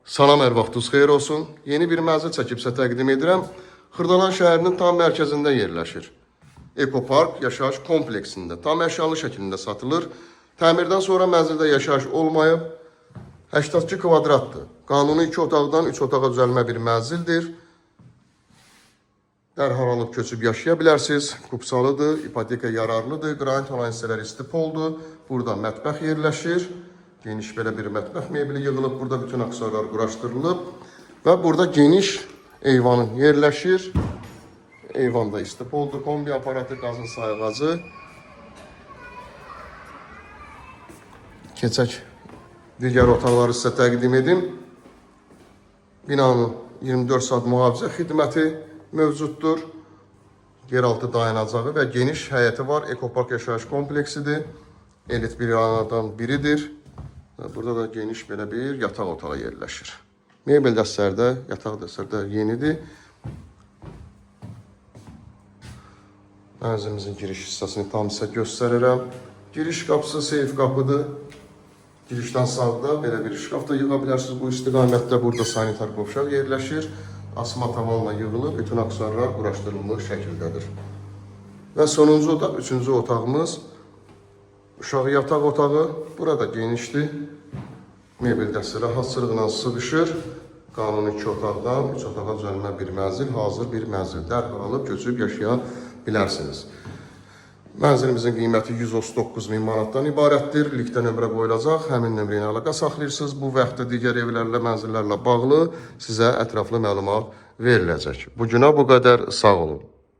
Salam, hər vaxtınız xeyir olsun. Yeni bir mənzil çəkib sizə təqdim edirəm. Xırdalan şəhərinin tam mərkəzində yerləşir. Ekopark yaşayış kompleksində tam əşyalı şəkildə satılır. Təmirdən sonra mənzildə yaşayış olmayıb. 82 kvadratdır. Qanuni 2 otaqdan 3 otağa düzəlmə bir mənzildir. Dərhal alıb köçüb yaşaya bilərsiniz. Kupsalıdır, ipoteka yararlıdır, qranit olan hissələr istipoldur. Burada mətbəx yerləşir. Geniş belə bir mətbəx mebeli yığılıb, burada bütün aksesuarlar quraşdırılıb və burada geniş eyvanın yerləşir. Eyvanda istipoldur, kombi aparatı, qazın sayğacı. Keçək digər otaqları sizə təqdim edim. Binanın 24 saat mühafizə xidməti mövcuddur. Yeraltı dayanacağı və geniş həyəti var. Ekopark yaşayış kompleksidir. Elit bir anadan biridir. Burada da geniş belə bir yataq otağı yerləşir. Mebel dəstərdə, yataq dəstərdə yenidir. Mənzilimizin giriş hissəsini tam sizə göstərirəm. Giriş qapısı seyf qapıdır. Girişdən sağda belə bir şkaf da yığa bilərsiniz. Bu istiqamətdə burada sanitar qovşaq yerləşir. Asma tavanla yığılıb, bütün aksesuarlar quraşdırılmış şəkildədir. Və sonuncu otaq, üçüncü otağımız. Uşağı yataq otağı, burada genişdir. Mebel dəstəri rahatçılıqla sığışır. Qanuni 2 otaqdan 3 otağa düzəlmə bir mənzil, hazır bir mənzil. Dərhal alıb köçüb yaşaya bilərsiniz. Mənzilimizin qiyməti 139.000 manatdan ibarətdir. Linkdə nömrə qoyulacaq. Həmin nömrə ilə əlaqə saxlayırsınız. Bu vaxtda digər evlərlə, mənzillərlə bağlı sizə ətraflı məlumat veriləcək. Bugünə bu qədər, sağ olun.